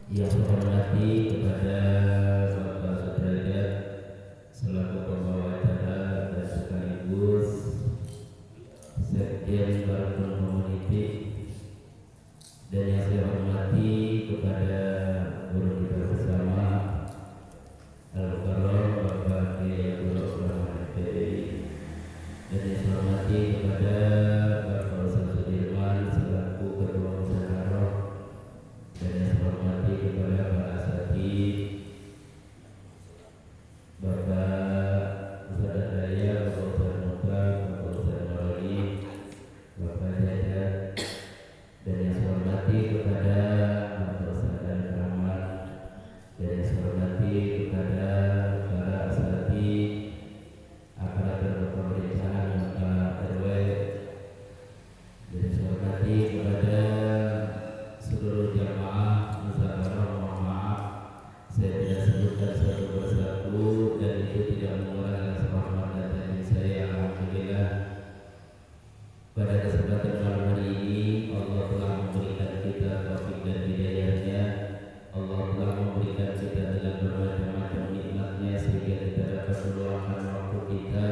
Yang saya hormati kepada Bapak Sudrajat selaku pembawa acara dan sekaligus Sekjen Baratul Community, dan yang saya hormati kepada guru kita bersama Al-Mukarram Bapak Kiai Abdul Rahman FPI, dan yang saya hormati kepada Bapak Ustaz Sudirman selaku Ketua Musyawarah, dan yang saya hormati kepada para asatidz, Bapak Ustaz Daya, Bapak Ustaz Mukhtar, Bapak Ustaz Maroli, Bapak Jaja, dan yang saya hormati kepada Bapak Ustaz Rahman, dan yang saya hormati kepada para asatidz, aparatur pemerintahan Bapak RW, dan yang saya hormati kepada seluruh jamaah musyawarah. Mohon maaf saya tidak sebutkan satu persatu, dan itu tidak mengurangi rasa hormat dan tanya saya. Alhamdulillah, pada kesempatan malam hari ini Allah telah memberikan kita taufik dan hidayahnya. Allah telah memberikan kita dengan bermacam-macam nikmatnya sehingga kita dapat meluangkan waktu kita,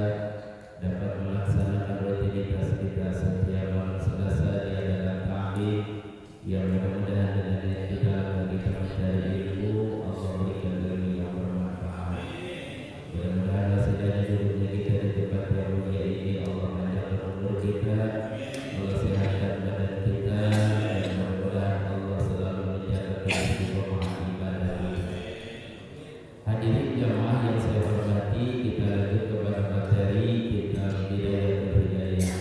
dapat melaksanakan rutinitas kita setiap malam Selasa di adalah ta'lim, yang mudah-mudahan dengan kita akan kita mencari ilmu. Allah berikan ilmu yang bermanfaat. Mudah-mudahan hasilnya duduknya kita di tempat yang mulia ini Allah panjangkan umur kita, Allah sehatkan badan kita, dan mudah-mudahan Allah selalu menjaga keistiqomahan ibadah kita. Hadirin jamaah yang saya hormati, kita lanjut kepada materi kitab Bidayatul Hidayah.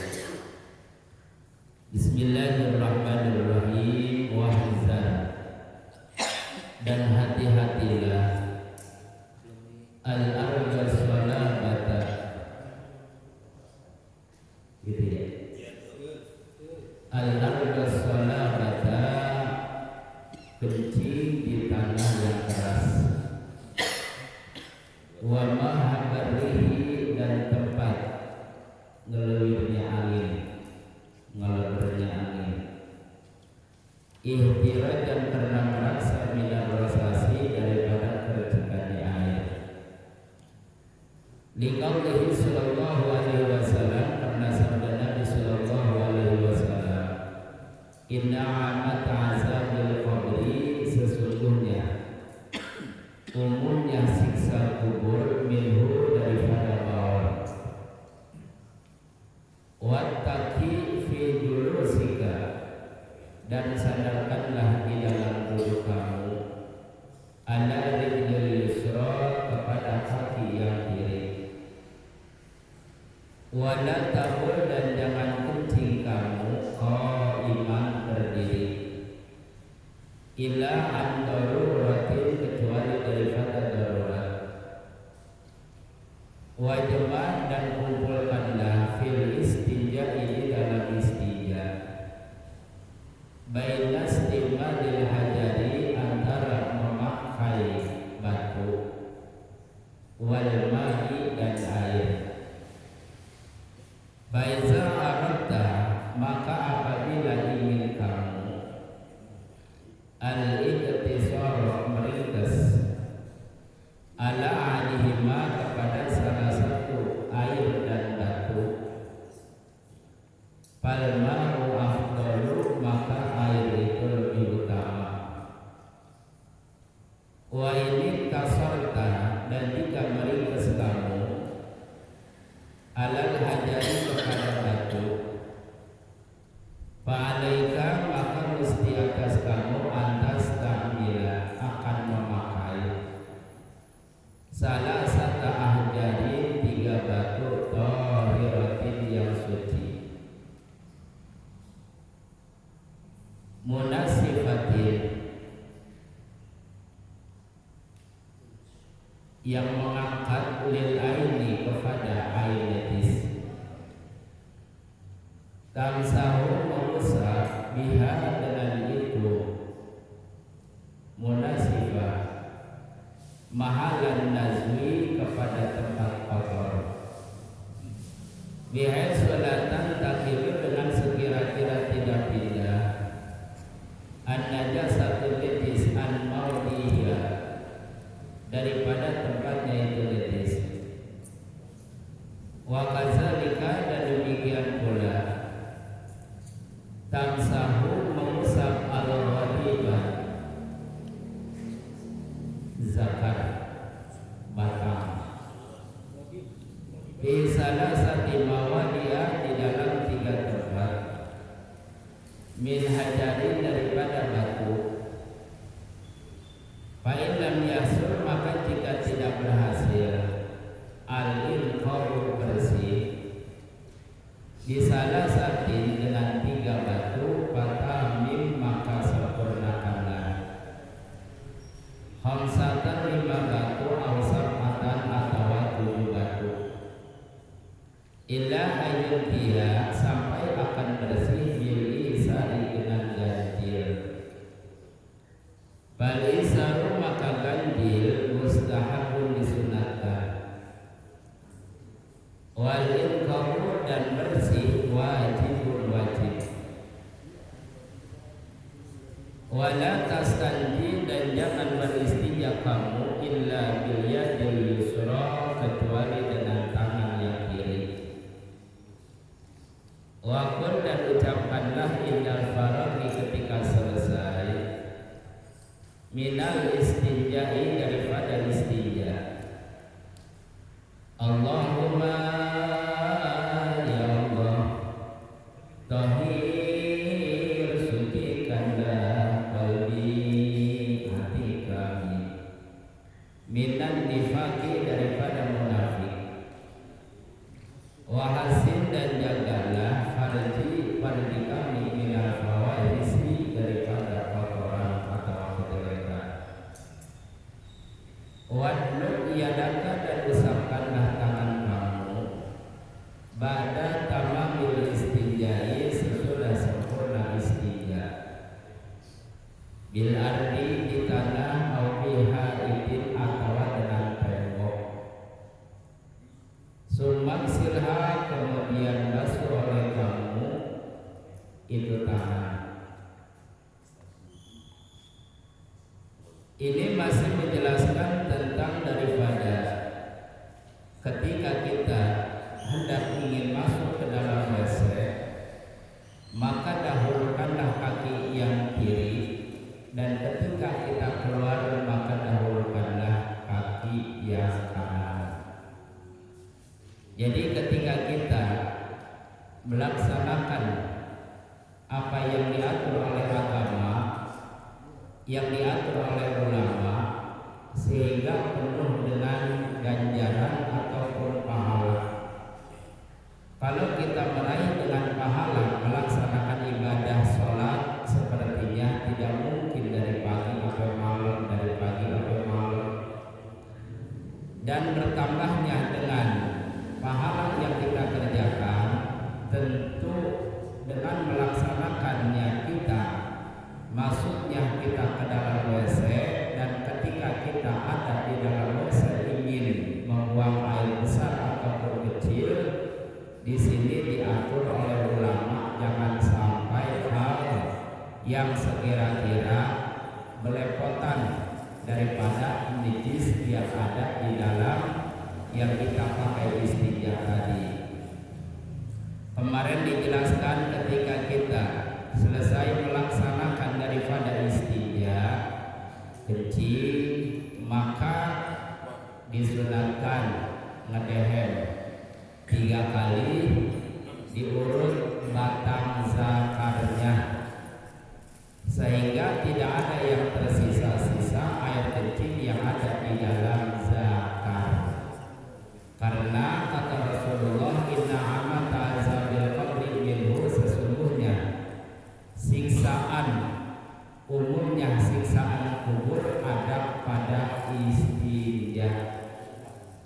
Bismillahirrahmanirrahim. Wahzan, dan hati-hatilah, al-arja salabata, gitu ya, al-arja salabata, kencing di tanah yang keras, wa mahabarihi, dan tempat ngelewirnya angin, ngelebernya angin, ihtirajan, karena merasa minat rasasi, daripada kercikannya air. Liqaulihi sallallahu alaihi wasallam, karena sabda Nabi sallallahu alaihi wasallam, inna amat azabil qabri, sesungguhnya umumnya siksa kubur, minhu, daripada bawah, wattaqi fi julusika, dan sadarkanlah di dalam duduk kamu, ala rijlil yusra, kepada kaki yang kiri, wala tabul, dan jangan kencing kamu qaiman, berdiri, ila an daruratin, kecuali daripada darurat, wajibah, dan kumpulkanlah fil istinja, ini dalam istinja, baina istimadil hajari, antara memakai batu, wal ma'i, dan air. Faiza aradta, maka apabila ingin kamu, al-iqtisar, meringkas, ala alihima, kepada salah satu air dan batu, falma'u afdalu, maka air itu lebih utama. Wa ini kasarta, dan jika meringkas kamu, alal hajari, kepada batu, fa'alaika, maka mesti atas kamu, antas ta'mila, akan memakai, salah satu ahjari, 3 batu, tahiratin, yang suci, munasifatin, yang mengangkat, lil aini, kepada air netis, tamsahu, mengusap, biha, dengan itu, munasifah, mahalan nazwi, kepada tempat kotor, biha salatan takiru, dengan sekira-kira tidak pindah, an-najasatu, najis, an-maut, khamsatan 5 batu aw sab'atan atawa 7 batu illa ayun dia sampai akan bersih bil isari dengan ganjil. Bal isaru maka ganjil mustahabun disunatkan, wal inqaru dan bersih wajibun wajib. Wala tastanji dan jangan beristinja kamu illa bil yadil yusra kecuali dengan tangan yang kiri. Wa qul dan ucapkanlah indal faraghi ketika selesai minal istinja'i daripada istinja. Allahumma ya Allah tahir sucikanlah qalbi hati kami minan nifaqi daripada munafik, wahasin dan jagalah farji kami minal fawaisi daripada kotoran atau kejelekan. Wadluk yadaka dan usapkanlah tangan kamu ba'da tamamil istinjai sesudah sempurna istinja bil ardi di tanah au biha idin atau dengan tembok. Summak silha kemudian basuh oleh kamu itu tangan. Ini masih menjelaskan tentang daripada ketika kita hendak ingin masuk ke dalam WC, maka dahulukanlah kaki yang kiri, dan ketika kita keluar maka dahulukanlah kaki yang kanan. Jadi ketika kita melaksanakan apa yang diatur oleh agama, yang diatur oleh ulama, sehingga penuh dengan ganjaran ataupun pahala. Kalau kita meraih dengan pahala melaksanakan ibadah sholat, sepertinya tidak mungkin dari pagi sampai malam, dari pagi sampai malam. Dan bertambahnya dengan pahala yang kita kerjakan, tentu dengan melaksanakannya kita, masuknya kita ke dalam WC, dan ketika kita ada di dalam WC ingin membuang air besar ataupun kecil, di sini diatur oleh ulama jangan sampai hal yang sekira-kira belepotan daripada najis yang ada di dalam yang kita pakai istinja tadi. Kemarin dijelaskan ketika kita selesai melaksanakan daripada istinja kencing, maka disunatkan ngedehem 3 kali diurut batang zakarnya, sehingga tidak ada yang tersisa-sisa air kencing yang ada di dalam zakar. Karena kata Rasulullah, inna amata azabil qabri minhu, sesungguhnya siksaan umumnya siksaan kubur ada pada istinja.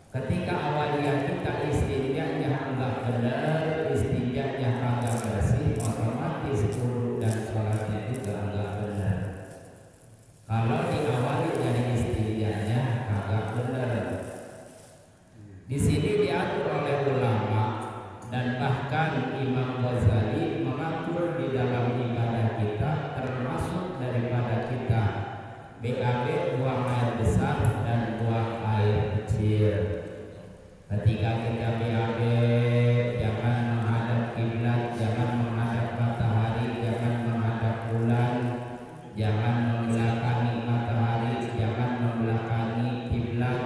Ketika awalnya kita istinjanya enggak benar, istinjanya kagak bersih, otomatis wudu dan sholatnya juga enggak benar. Kalau diawali dari istinjanya kagak benar. Di sini diatur oleh ulama, dan bahkan Imam Ghazali mengatur di dalam ibadah kita, termasuk daripada kita BAB buang air besar dan buang air kecil. Ketika kita BAB, jangan menghadap kiblat, jangan menghadap matahari, jangan menghadap bulan, jangan membelakangi matahari, jangan membelakangi kiblat,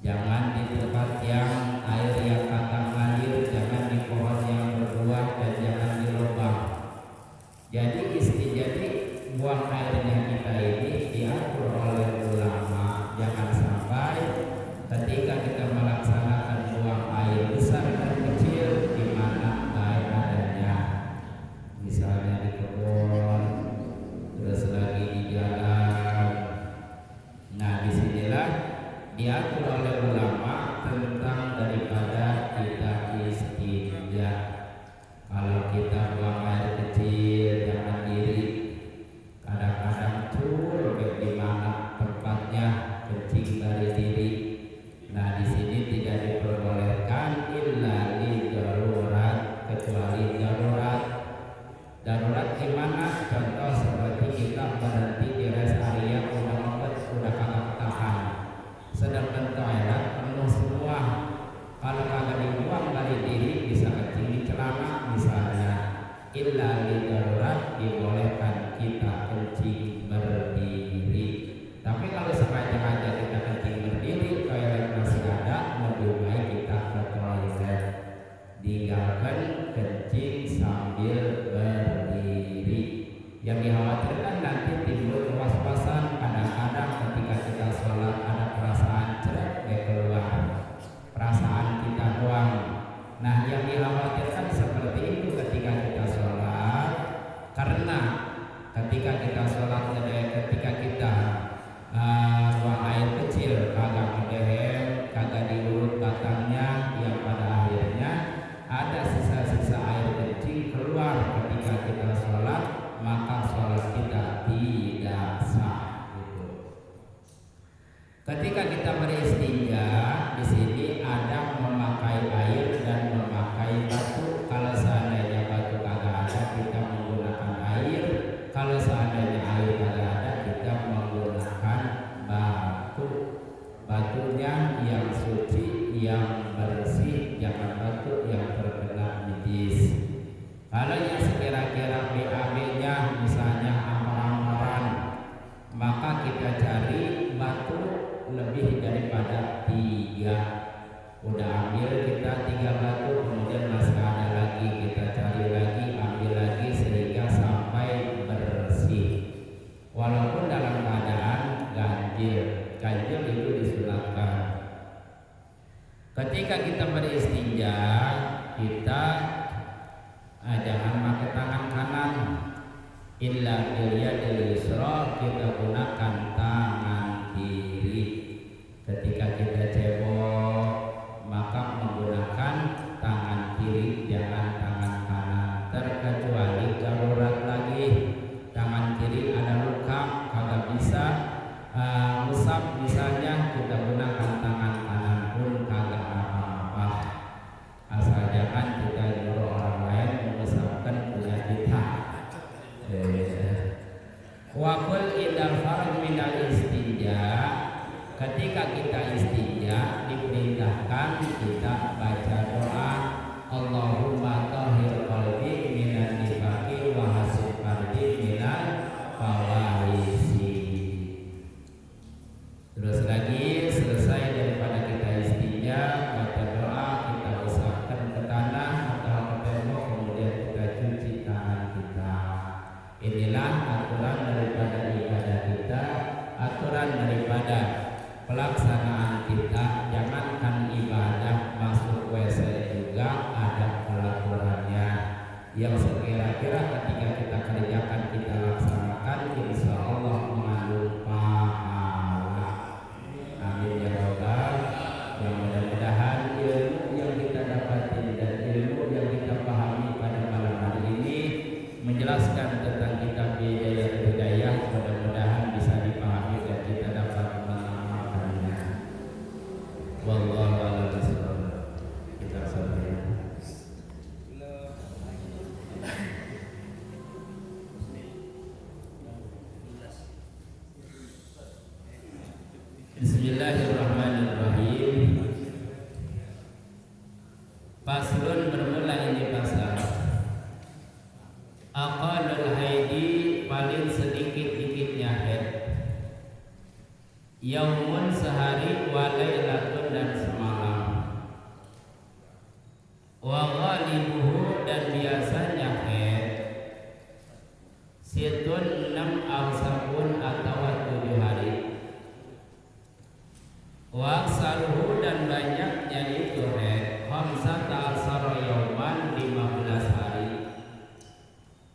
jangan di tempat yang air yang akan mengalir, jangan di pohon yang berbuah, dan jangan di lubang. Jadi buang airnya kita ini diatur oleh ulama, jangan sampai ketika kita melaksanakan buang air besar dan kecil di mana air adanya, misalnya di kebun, terus lagi di berhenti di rest area udah mepet, udah kagak tahan. Sedangkan toilet penuh semua. Kalau kagak dibuang dari diri bisa kencing di celana misalnya. Illa li darurat dibolehkan kita kencing berdiri. Tapi kalau sengaja aja kita kencing berdiri, toilet masih ada, lebih baik kita ke toilet. Tinggalkan kencing sambil berdiri. Yang dikhawatirkan nanti timbul was-wasan. Kadang-kadang ketika kita sholat ada perasaan cerek keluar, perasaan kita doang. Nah, yang dikhawatirkan seperti itu ketika kita sholat, karena ketika kita sholat, ketika kita buang air kecil kagak mendehem, kagak diurut batangnya, yang pada akhirnya ada sisa-sisa air kencing keluar ketika kita sholat, maka sholat kita tidak sah. Gitu. Ketika kita beristinja, di sini ada memakai air dan memakai batu. Kalau seandainya batu kagak ada, kita menggunakan air. Kalau seandainya air kagak ada, kita menggunakan batu. Batunya yang suci, yang bersih, jangan batu yang terkena najis. Kalau yang sekira-kira BAB-nya misalnya ampar-amparan, maka kita cari batu lebih daripada 3. Udah ambil kita 3 batu, kemudian masih ada lagi, kita cari lagi, ambil lagi sehingga sampai bersih. Walaupun dalam keadaan ganjil, ganjil itu disunatkan. Ketika kita beristinja, kita jangan pakai tangan kanan. Illa bil yadil yusra, kita gunakan tangan kiri. Ketika kita cebok, maka menggunakan tangan kiri, jangan tangan kanan. Terkecuali darurat lagi, tangan kiri ada luka, kagak bisa musab misalnya, kita gunakan tangan kanan pun kagak apa-apa. Asal jangan kita nyuruh orang lain mengusapkan punya kita. Wakul indal farq minal istinja, ketika kita istinja diperintahkan kita baca doa Allahumma tahhir qalbi minan nifaqi wa hasib farji minal fawaisi. Terus lagi selesai daripada kita istinja, baca doa, kita usapkan ke tanah atau ke tembok, kemudian kita cuci tangan kita. Inilah aturan daripada ibadah kita, aturan daripada pelaksanaan kita. Jangankan ibadah, masuk WC juga ada peraturannya yang sekira-kira ketika kita kerjakan, kita laksanakan, insya Allah mengandung pahala. Amin ya rabbal. Yang mudah-mudahan ilmu yang kita dapati dan ilmu yang kita pahami pada malam hari ini menjelaskan tentang kitab Hidayah, mudah-mudahan bisa dipahami dan kita dapat mengamalkannya. Wallahu a'lam bishawab. Kita selesai. Bismillahirrahmanirrahim. Faslun, bermula ini pasal aqalul haidi, paling sedikit-dikitnya haid. Yaumun, sehari, wa lailatun, dan semalam. Wa ghalibuhu, dan biasanya haid situn 6 aw sabun atau 7 hari. Wa aksaruhu, dan banyaknya itu haid khamsata asara yauman, 15 hari.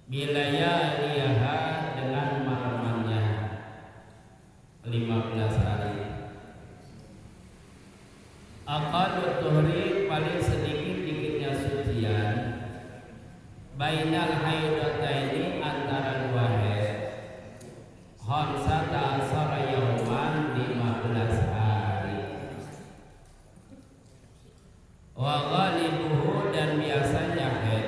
Bilayaliha, dengan malamnya 15 hari. Aqallut tuhri, paling sedikit-dikitnya sucian. Bainal haidataini, antara 2 haid. Khamsata asara yauman, 15 hari. Wa ghalibuhu, dan biasanya haid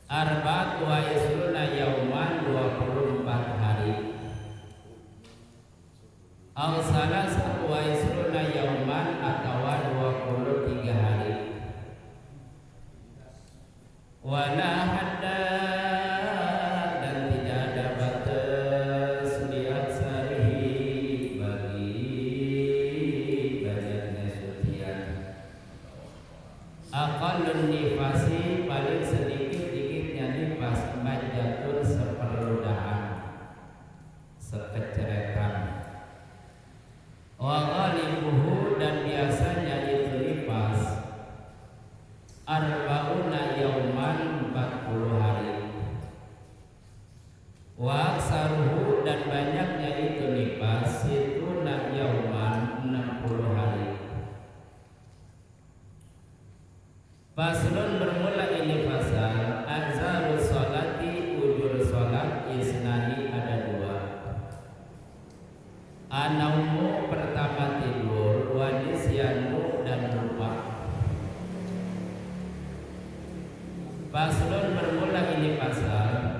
arba'at wa isruna yauman, 20 aksaruhu dan banyaknya itu nifas itu nak yauman 60 hari. Faslun bermula ini fasal azzaru sholati ujur sholat isnani ada 2. Anaumu pertama tidur, wanisyanu dan lupa. Faslun bermula ini fasal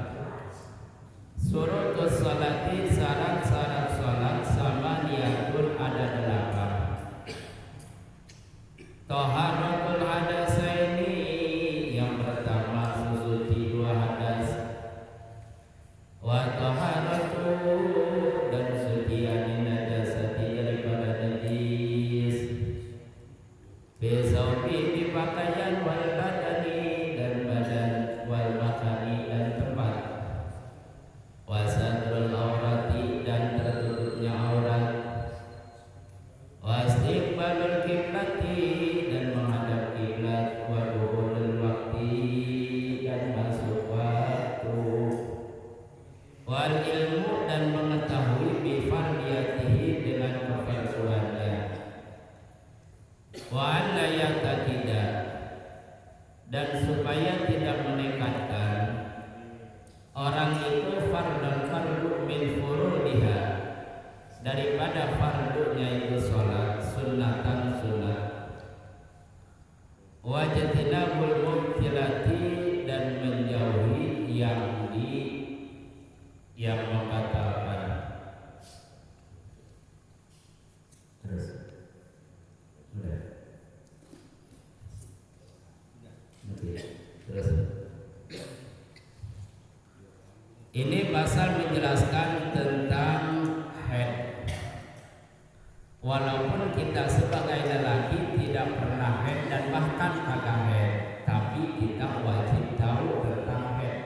surutus sholati syarat-syarat sholat sama niyatun ada 8. Taharatul hadasaini yang pertama suci 2 hadas, wa taharatu dan suci anin najasati daripada najis, besauti di pakaian wal badani dan badan, wal makani dan tempat, wasatrul aurati dan tertutupnya aurat, wastiqbalul kiblati dan menghadap kiblat, wa dukhulul waqti dan masuk waktu, wal ilmu dan mengetahui bi fardiyatihi dengan kefarduannya, wa an la yaqtida dan supaya tidak menekatkan orang itu fardu min furudiha daripada fardunya itu sholat sunnatan sunnah, wajtinabul mubtilati dan menjauhi yang membatalkan. Terus sudah oke. Terus ini pasal menjelaskan tentang haid. Walaupun kita sebagai lelaki tidak pernah haid dan bahkan kagak haid, tapi kita wajib tahu tentang haid.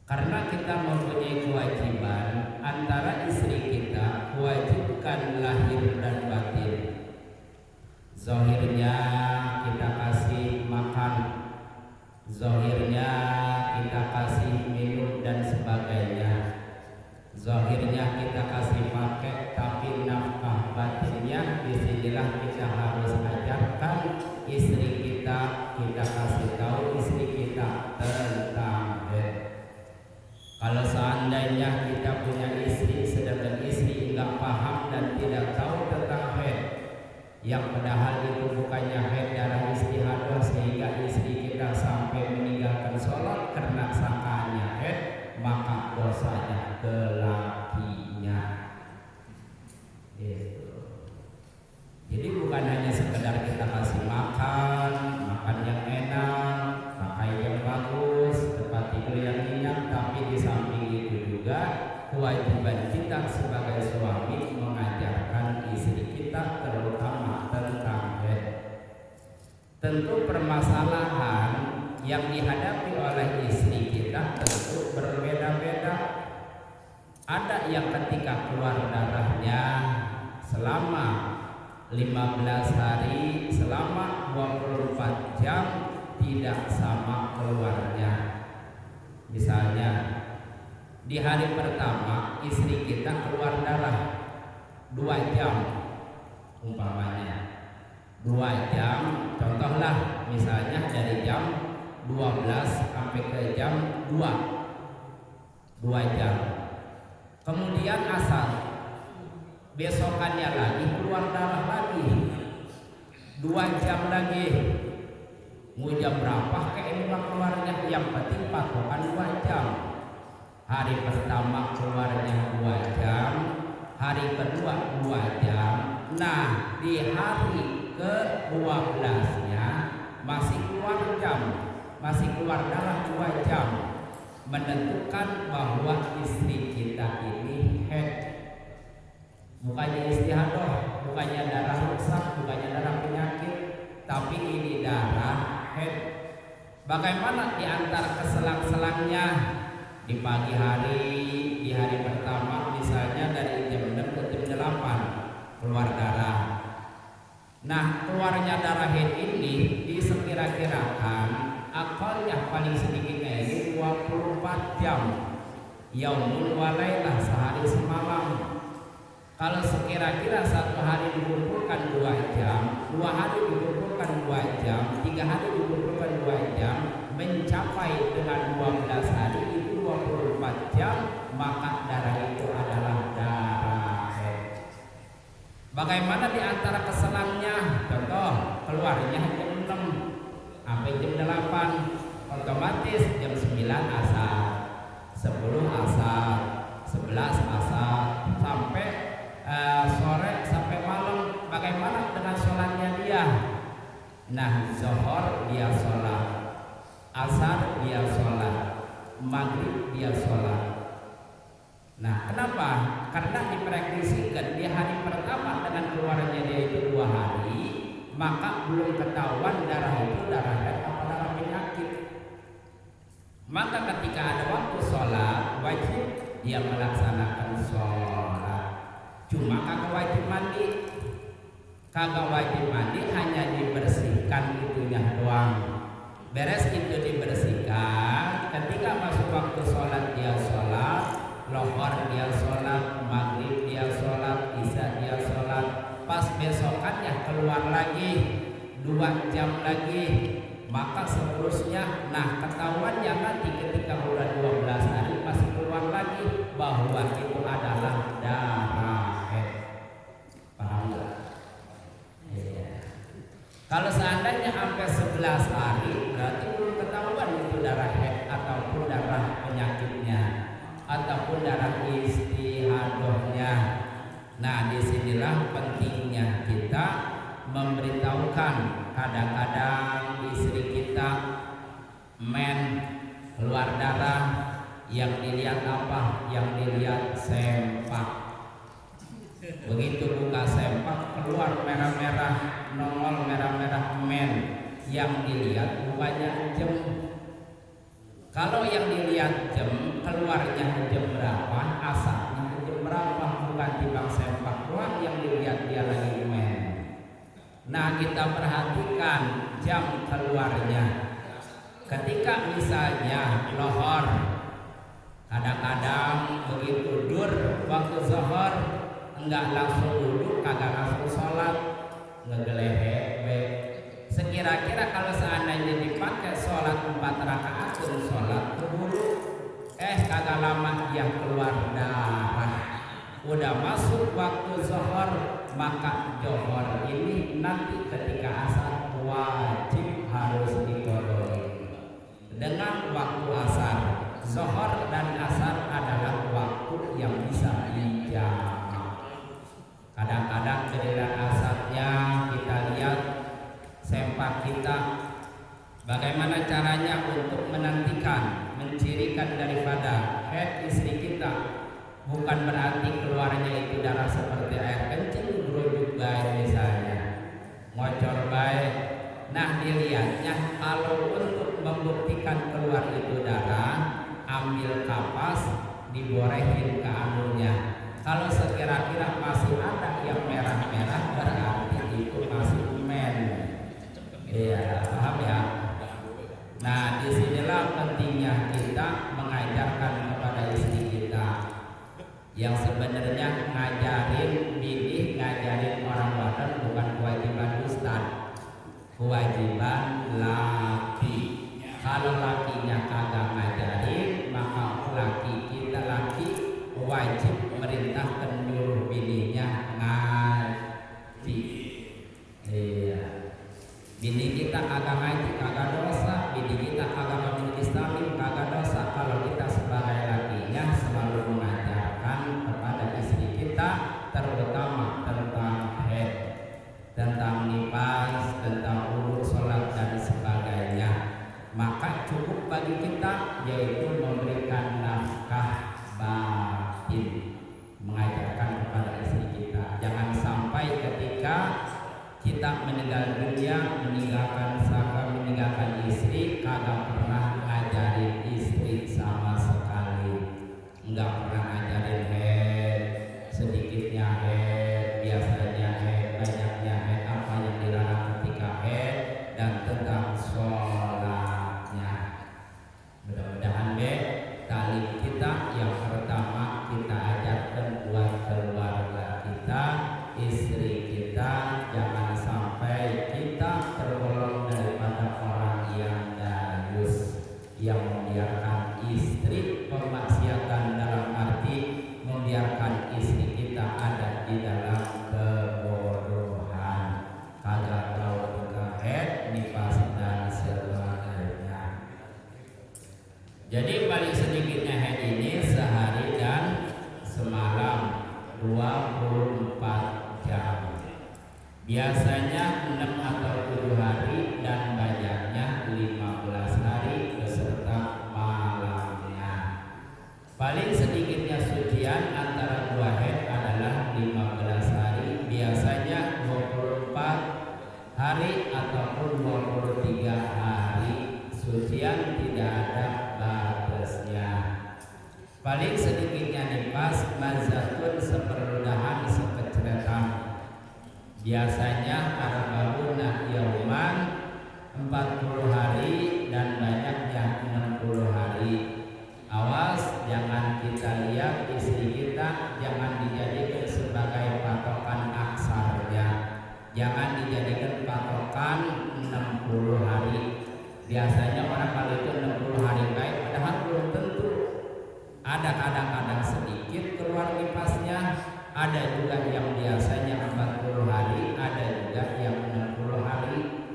Karena kita mempunyai kewajiban antara istri kita, wajibkan lahir dan batin. Zahirnya kita kasih makan, zahirnya kita kasih minum dan sebagainya, zahirnya kita kasih pakai, tapi nafkah batinnya disinilah kita harus ajarkan istri kita kasih tahu istri kita tentang haid. Kalau seandainya kita punya istri sedangkan istri enggak paham dan tidak tahu tentang haid, yang padahal itu bukannya haid darah istihadah sehingga istri kita sampai meninggalkan sholat karena sangkaannya haid, maka dosanya ke lakinya. Jadi bukan hanya sekedar kita kasih makan yang enak, pakai yang bagus, tempat tidur yang nyenyak, tapi di samping itu juga kewajiban kita sebagai suami mengajarkan istri kita terutama tentang haid. Tentu permasalahan yang dihadapi oleh istri kita tentu berbeda-beda. Ada yang ketika keluar darahnya selama 15 hari, selama 24 jam tidak sama keluarnya. Misalnya di hari pertama istri kita keluar darah 2 jam umpamanya, 2 jam contohlah, misalnya dari jam 12 sampai ke jam 2 jam. Kemudian asal besokannya lagi keluar darah lagi 2 jam lagi. Mau jam berapa kayak keluarnya, yang penting patokan 2 jam. Hari pertama keluarnya 2 jam, hari kedua 2 jam. Nah di hari ke-12-nya masih keluar jam, masih keluar darah 2 jam, menentukan bahwa istri kita ini haid. Bukannya istihadah, bukannya darah rusak, bukannya darah penyakit, tapi ini darah haid. Bagaimana di antara keselang-selangnya? Di pagi hari, di hari pertama misalnya dari jam 6 ke jam 8 keluar darah. Nah keluarnya darah haid ini disekira-kirakan akalnya paling sedikitnya ini 24 jam. Yaumul walailah, sehari semalam. Kalau sekira-kira satu hari dikumpulkan 2 jam, 2 hari dikumpulkan 2 jam, 3 hari dikumpulkan 2 jam, mencapai dengan 12 hari itu 24 jam, maka darah itu adalah darah haid. Bagaimana di antara keselangnya? Contoh, keluarnya jam 6 sampai jam 8, otomatis jam 9 asar, 10 asar, 11 asar, sampai sore sampai malam. Bagaimana dengan sholatnya dia? Nah, zuhur dia sholat, asar dia sholat, maghrib dia sholat. Nah, kenapa? Karena diprediksikan di hari pertama dengan keluarnya dia itu 2 hari, maka belum ketahuan darah itu darah haid apa darah penyakit. Maka ketika ada waktu sholat, wajib dia melaksanakan sholat. Cuma kagak wajib mandi. Kagak wajib mandi, hanya dibersihkan itunya doang. Beres itu dibersihkan, ketika masuk waktu sholat dia sholat, lohor dia sholat, maghrib dia sholat, isya dia sholat. Pas besokannya keluar lagi 2 jam lagi, maka seterusnya. Nah, ketahuannya nanti ketika udah 12 hari masih keluar lagi bahwa itu adalah darah haid. Paham nggak? Iya. Kalau seandainya sampai 11 hari berarti belum ketahuan itu darah haid ataupun darah penyakitnya ataupun darah istihadohnya. Nah, disinilah pentingnya kita memberitahukan. Kadang-kadang istri kita keluar darah, yang dilihat apa? Yang dilihat sempak. Begitu buka sempak keluar merah-merah, nongol merah-merah yang dilihat bukannya jem. Kalau yang dilihat jem, keluarnya jam berapa, asapnya jam berapa, bukan timbang sempak doang yang dilihat dia lagi Nah, kita perhatikan jam keluarnya. Ketika misalnya lohor, kadang-kadang begitu dur waktu zuhur enggak langsung duduk, kagak langsung sholat, ngegelehe. Sekira-kira kalau seandainya dipakai sholat 4 rakaat dan sholat keburu, kagak lama yang keluar darah. Udah masuk waktu zuhur, maka zuhur ini nanti ketika asar wajib harus diqodoi dengan waktu asar. Zuhur dan asar adalah waktu yang bisa dijamak. Kadang-kadang giliran asarnya kita lihat sempak kita. Bagaimana caranya untuk menantikan, mencirikan daripada haid istri kita? Bukan berarti keluarnya itu darah seperti air kencing, gerujuk baik misalnya, ngocor baik. Nah, dilihatnya kalau untuk membuktikan keluar itu darah, ambil kapas, diborehin ke anunya. Kalau sekira-kira masih ada yang merah-merah, berarti itu masih men. Iya, paham ya? Nah, disinilah pentingnya kita mengajarkan kepada istri kita. Yang sebenarnya ngajarin bini, ngajarin orang wadah bukan kewajiban ustaz, kewajiban laki. Kalau lakinya kagak ngajarin, maka laki wajib merintahkan nyuruh bininya ngaji. Iya. Bini kita kagak ngaji, kagak dosa. Bini kita kagak memiliki stalim, kagak dosa. Kalau kita sebagai lakinya selalu mengajarkan kepada istri kita, terutama tentang haid, tentang nifas, tentang wudu, sholat dan sebagainya. Maka cukup bagi kita yaitu memberikan nafkah batin, mengajarkan kepada istri kita. Jangan sampai ketika kita meninggal dunia, meninggalkan sahabat, meninggalkan istri, kagak pernah ngajarin istri sama sekali. Enggak pernah ngajarin haid, sedikitnya haid, biasanya haid, banyaknya haid, apa yang dilarang ketika haid, dan tentang sholatnya. Mudah-mudahan taklim kita yang sucian antara dua haid adalah 15 hari, biasanya 24 hari ataupun 23 hari. Sucian tidak ada batasnya. Paling sedikitnya nifas mazatun seperludahan sekecretan. Biasanya arba'una yauman 40 hari dan banyaknya 60 hari. Awas jangan kita lihat istri kita, jangan dijadikan sebagai patokan aksarnya. Jangan dijadikan patokan 60 hari. Biasanya orang kalau itu 60 hari baik, padahal belum tentu. Ada kadang-kadang sedikit keluar nifasnya, ada juga yang biasanya 40 hari, ada juga yang 60 hari.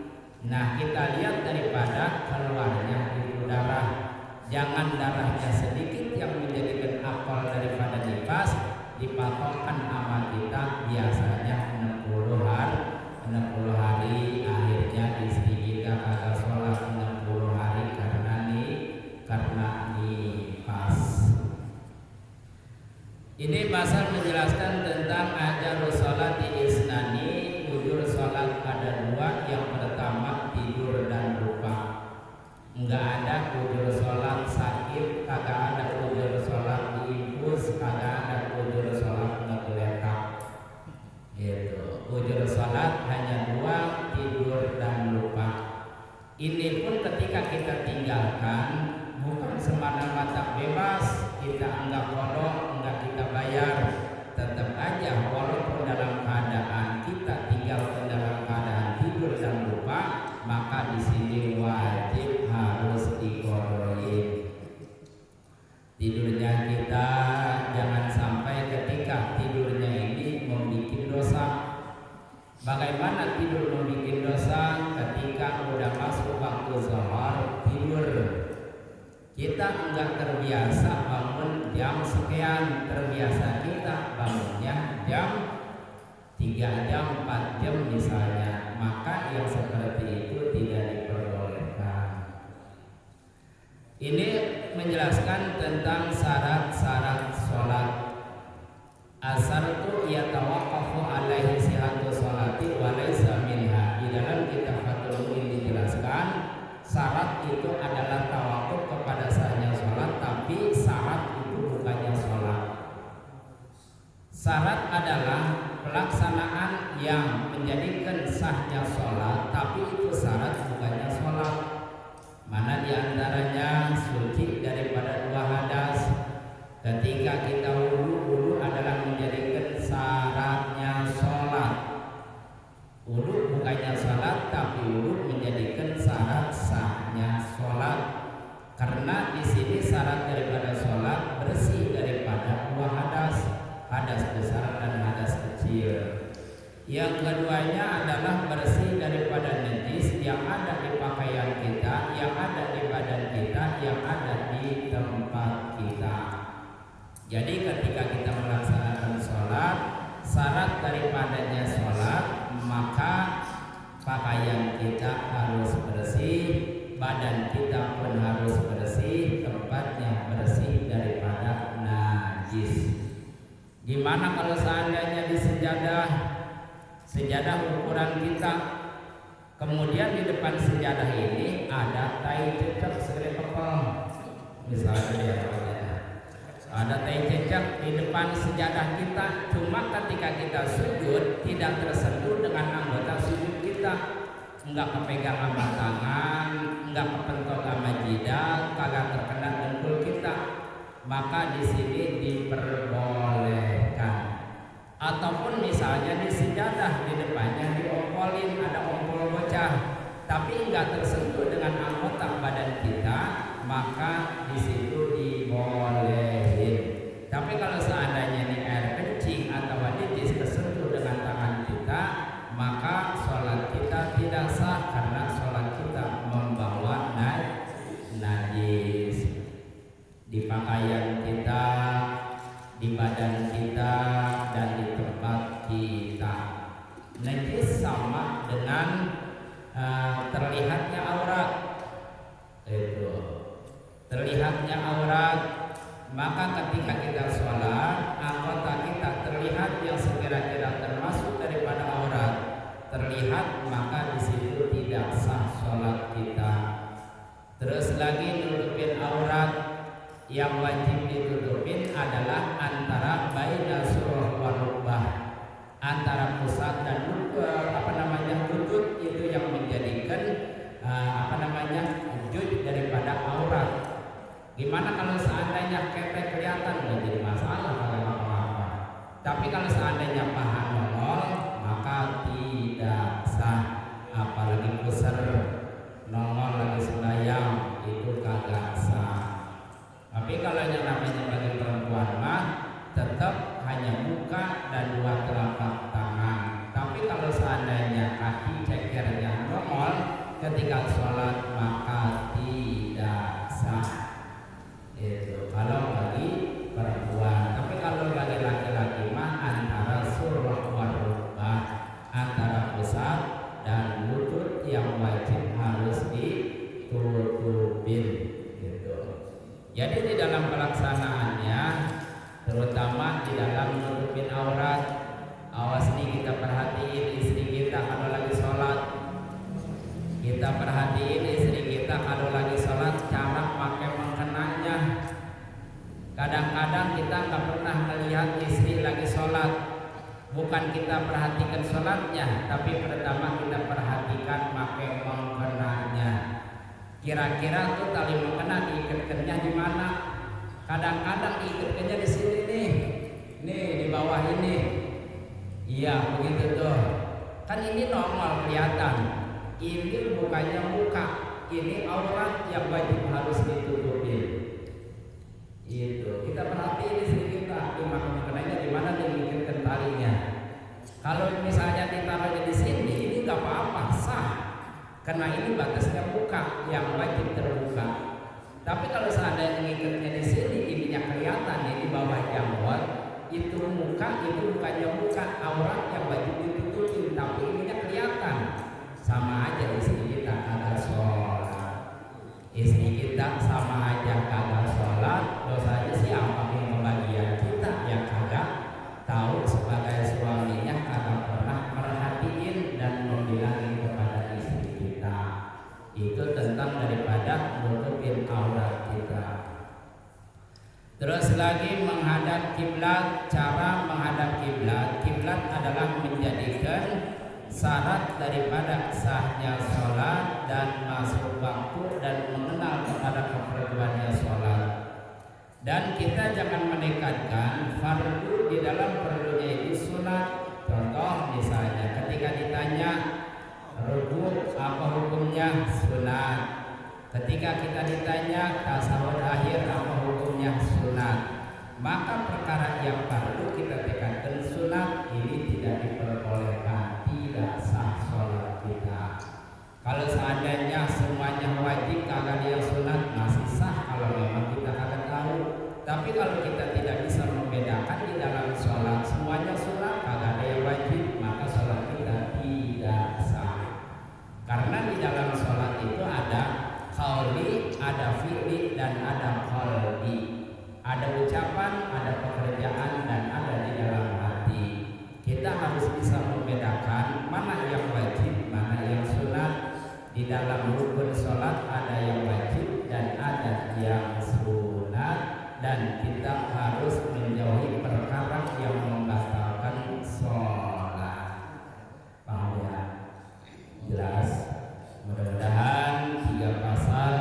Nah, kita lihat daripada keluarnya itu darah. Jangan darahnya sedikit yang menjadikan akal daripada nifas, dipatokkan sama kita biasanya 60 hari, akhirnya istri kita kagak sholat 60 hari karena nifas. Ini pasal menjelaskan tentang ajarus sholat di isnani. Ujur sholat ada dua. Yang pertama tidur dan lupa. Enggak ada ujur sholat sakit, kagak ada ujur sholat diinfus, kagak ada ujur sholat ngegeletak. Gitu. Ujur sholat hanya dua, tidur dan lupa. Ini pun ketika kita tinggalkan bukan semata-mata bebas, kita anggap bodoh, enggak kita bayar. Tetap aja walaupun dalam keadaan kita tinggalkan dalam keadaan tidur dan lupa, maka di sini wajib harus diqadhain. Tidurnya kita jangan sampai ketika tidurnya ini membuat dosa. Bagaimana tidur membuat dosa? Ketika udah masuk waktu zuhur tidur. Kita enggak terbiasa bangun jam sekian, terbiasa kita bangunnya jam 3 jam, 4 jam misalnya, maka yang seperti itu tidak diperbolehkan. Ini menjelaskan tentang syarat-syarat sholat. Asar itu yatawaqqafu alaihi sihhatu sholati wa laysa minha. Di dalam kitab Fathul Mu'in dijelaskan syarat itu adalah tawakuf kepada sahnya sholat, tapi syarat itu bukannya sholat. Syarat adalah pelaksanaan yang menjadikan sahnya sholat, tapi itu syarat bukannya sholat. Mana diantaranya suci daripada dua hadas. Ketika kita wudu adalah menjadikan syaratnya sholat. Wudu bukannya sholat, tapi wudu menjadikan syarat sahnya sholat. Karena di sini syarat daripada sholat bersih daripada dua hadas, hadas besar dan hadas kecil. Yang keduanya adalah bersih daripada najis yang ada di pakaian kita, yang ada di badan kita, yang ada di tempat kita. Jadi ketika kita melaksanakan sholat, syarat daripadanya sholat, maka pakaian kita harus bersih, badan kita pun harus bersih, tempatnya bersih daripada najis. Gimana kalau seandainya di sejadah ukuran kita, kemudian di depan sejadah ini ada tai cecak selepepel, misalnya ada tai cecak di depan sejadah kita, cuma ketika kita sujud tidak tersentuh dengan anggota sujud kita, enggak kepegang sama tangan, enggak kepentok sama jidat, kagak terkena dengkul kita, maka di sini diperbolehkan. Ataupun misalnya di sejadah di depannya diompolin, ada ompol bocah, tapi enggak tersentuh dengan anggota badan kita, maka di situ dibolehin. Tapi kalau seandainya ini air kencing atau najis tersentuh dengan tangan kita, maka sholat kita tidak sah karena sholat kita membawa najis di pakaian kita, di badan kita, dan di tempat kita. Najis sama dengan terlihatnya aurat. Itu terlihatnya aurat, maka ketika kita sholat Gimana kalau seandainya ketek kelihatan? Nggak jadi masalah kalau apa-apa. Tapi kalau seandainya paha nongol, maka tidak sah. Apalagi pusar nongol lagi sembahyang, itu kagak sah. Tapi kalau yang namanya bagi perempuan mah tetap hanya muka dan dua telapak tangan. Tapi kalau seandainya kaki cekernya nongol ketika sholat, maka tidak sah. Itu kalau bagi perempuan. Tapi kalau bagi laki-laki mah antara surah warubah, antara pusat dan lutut yang wajib harus ditutupin gitu. Jadi di dalam pelaksanaannya, terutama di dalam nutupin aurat, awas nih kita perhatiin istri kita kalau lagi sholat. Kita perhatiin istri kita kalau lagi sholat cara pakai mengkenanya. Kadang-kadang kita nggak pernah melihat istri lagi sholat. Bukan kita perhatikan sholatnya, tapi pertama kita perhatikan pakai mengkenanya. Kira-kira tuh tali mengkena diikatkannya di mana? Kadang-kadang diikatkannya di sini nih di bawah ini. Iya begitu tuh. Kan ini normal kelihatan. Ini bukannya muka, ini aurat yang wajib harus ditutupin. Itu kita perhatiin istri kita, di mana di mana diikatkan talinya. Kalau misalnya ditaruhnya di sini, ini nggak apa-apa, sah. Karena ini batasnya muka yang wajib terbuka. Tapi kalau seandainya ngikatnya di sini, ininya kelihatan ya di bawah janggut, itu muka, itu bukannya muka, aurat yang wajib ditutupin, tapi ininya kelihatan. Sama aja istri kita kagak sholat. Istri kita sama aja kagak sholat. Dosanya siapa yang membagian kita yang kagak tahu sebagai suaminya, kagak pernah merhatiin dan membilangin kepada istri kita. Itu tentang daripada nutupin aurat kita. Terus lagi menghadap kiblat. Cara menghadap kiblat, kiblat adalah menjadikan syarat daripada sahnya sholat dan masuk waktu dan mengenal kepada keperluannya sholat. Dan kita jangan meningkatkan fardu di dalam perlunya itu sunat. Contoh misalnya ketika ditanya rukuk apa hukumnya, sunat. Ketika kita ditanya tasawuf akhir apa hukumnya, sunat. Maka perkara yang fardu kita tekankan sunat, ini tidak diperbolehkan, tidak sah sholat kita. Kalau seandainya semuanya wajib kagak ada yang sunat, masih sah kalau memang kita kagak tahu. Tapi kalau kita tidak bisa membedakan di dalam sholat semuanya sunat, kagak ada yang wajib, maka sholat kita tidak sah. Karena di dalam sholat itu ada qauli, ada fi'li, dan ada qalbi. Ada ucapan, ada pekerjaan, dan ada di dalam hati. Kita harus bisa membedakan mana yang wajib, mana yang sunat. Di dalam rukun sholat ada yang wajib dan ada yang sunat, dan kita harus menjauhi perkara yang membatalkan sholat. Paham ya? Jelas? Mudah-mudahan 3 pasal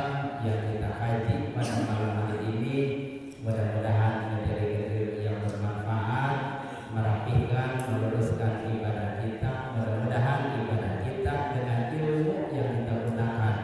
yang kita kaji pada malam hari ini mudah-mudahan menjadi ilmu yang bermanfaat, merapihkan, meluruskan ibadah kita. Mudah-mudahan ibadah kita dengan ilmu yang kita gunakan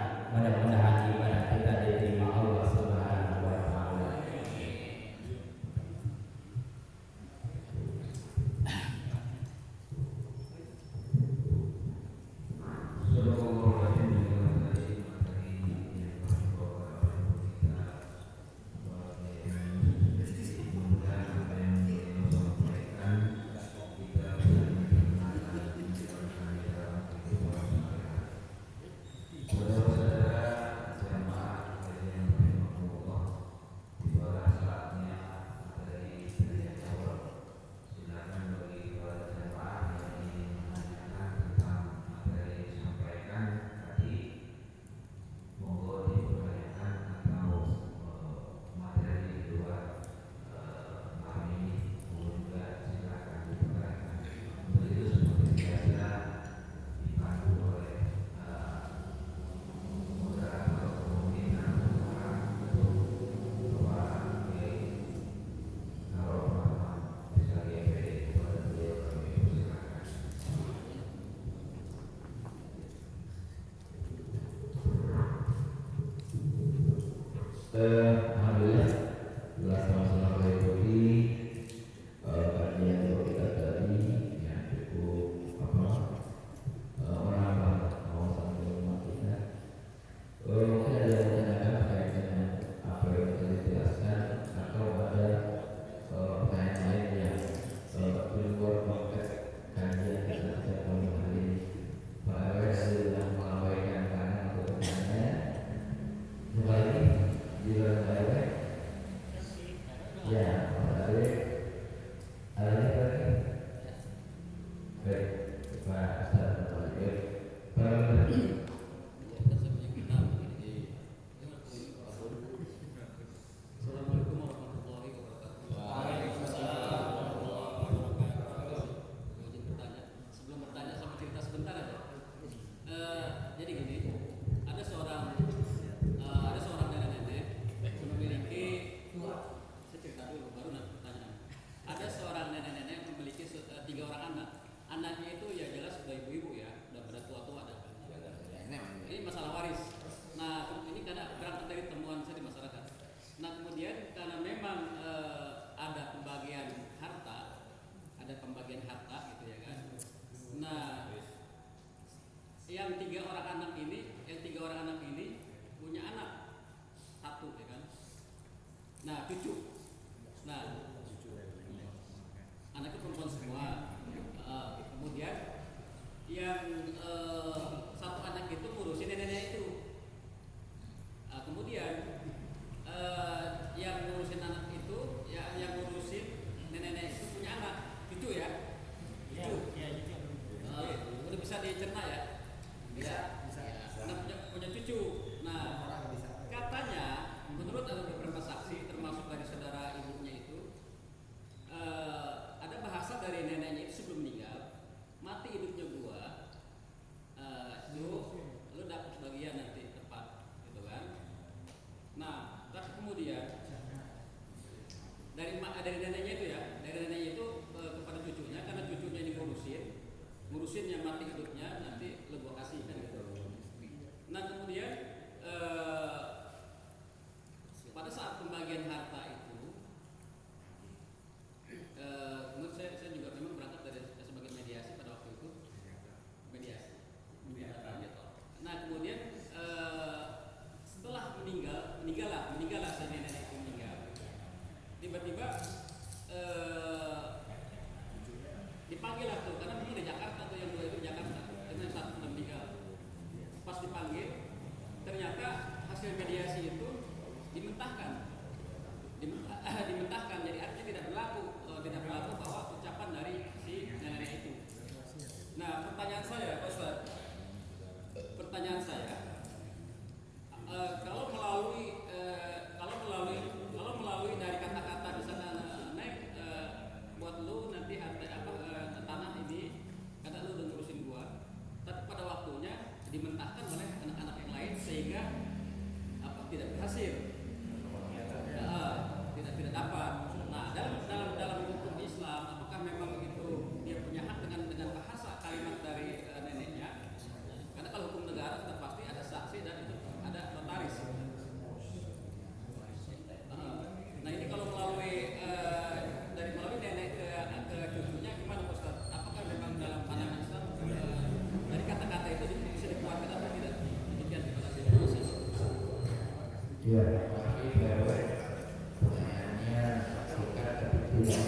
Ya, tapi cewek pertanyaannya singkat tapi tidak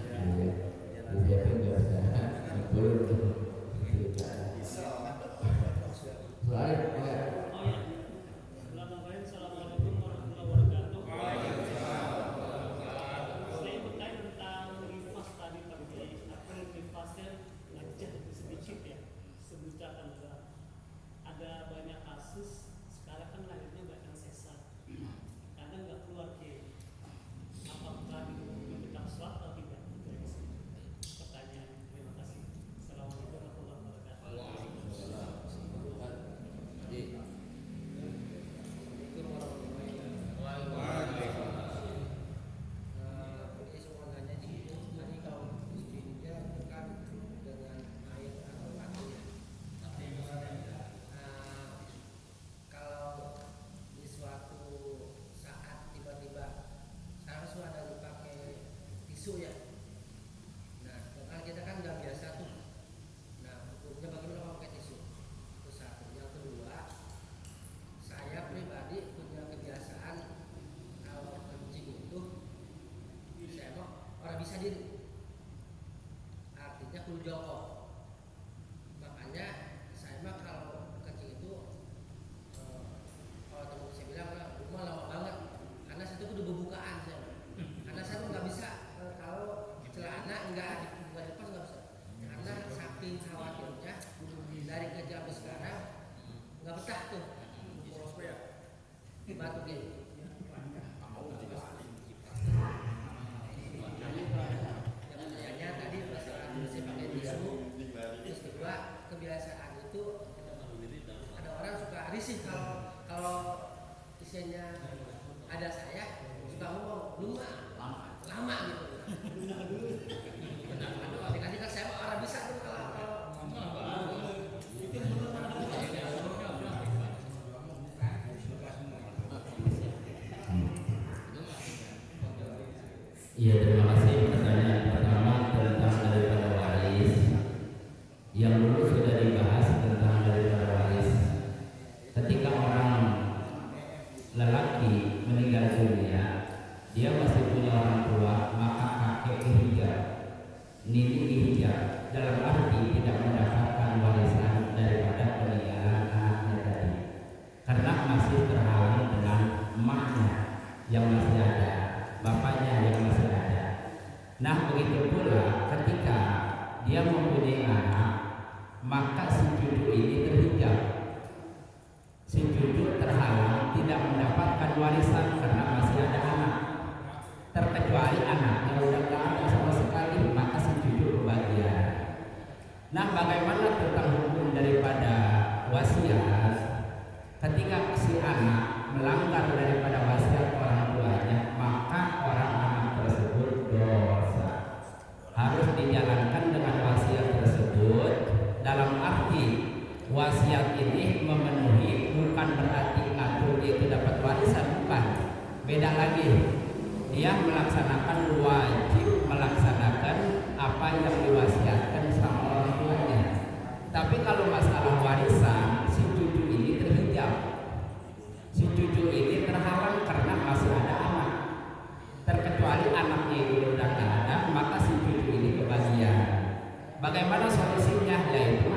panjang. Jadi nggak bisa ngibul untuk cerita. Soalnya Assalamualaikum warahmatullahi wabarakatuh. Saya bertanya tentang nifas tadi Pak Kiai. Apa nifasnya ngajak sedikit ya, sebutakan juga. Ada banyak kasus sekarang kan lahirnya banyak sesat, kadang nggak keluar Kiai. Apakah itu tetap sholat atau tidak? Pertanyaan. Terima kasih. Assalamualaikum warahmatullahi wabarakatuh. Tisu ya. Nah, karena kita kan nggak biasa tuh. Nah, hukumnya bagaimana kalau pakai tisu? Itu satu. Yang kedua, saya pribadi punya kebiasaan kalau kencing itu saya mau orang bisa diri. Artinya kudu jongkok. Makanya saya mah kalau kencing itu kalau teman saya bilang lah, rumah lama banget. Karena saya itu kudu berbukaan saya. Karena saya tuh nggak bisa kalau celana enggak dilepas nggak bisa. Karena saking khawatirnya dari kerja sampai sekarang nggak betah tuh. Batuk ini. Yang tadi masalah bersih pakai tisu. Terus kedua kebiasaan itu ada orang suka risih kalau isinya ada saya suka ngomong lama gitu. Adik-adik kan saya orang bisa tuh kalau Iya, terima kasih. Pertanyaan pertama tentang daripada waris. Yang dulu sudah dibahas tentang daripada waris. Ketika orang lelaki meninggal dunia, dia masih punya orang tua, maka kakek dihijab, nini dihijab, dalam arti tidak mendapatkan warisan daripada peninggalan anaknya tadi, karena masih terhalang dengan emaknya yang masih ada, bapaknya yang masih ada. Nah, begitu pula ketika dia mempunyai anak, maka si cucu ini terhijab. Si cucu terhalang tidak mendapatkan warisan karena masih ada anak. Terkecuali anaknya udah nggak ada sama sekali, maka si cucu kebagian. Nah, bagaimana tentang hukum daripada wasiat? Ketika si anak melanggar daripada wasiat orang tuanya, maka orang anak tersebut dosa. Harus dijalankan dengan wasiat tersebut. Dalam arti wasiat ini memenuhi, bukan berarti ngatur itu dapat warisan, bukan. Beda lagi. Dia melaksanakan wajib melaksanakan apa yang diwasiatkan sama orang tuanya. Tapi kalau masalah warisan, si cucu ini terhijab. Si cucu ini terhalang karena masih ada anak. Terkecuali anaknya itu udah nggak ada, maka si cucu ini kebagian. Bagaimana solusinya? Yaitu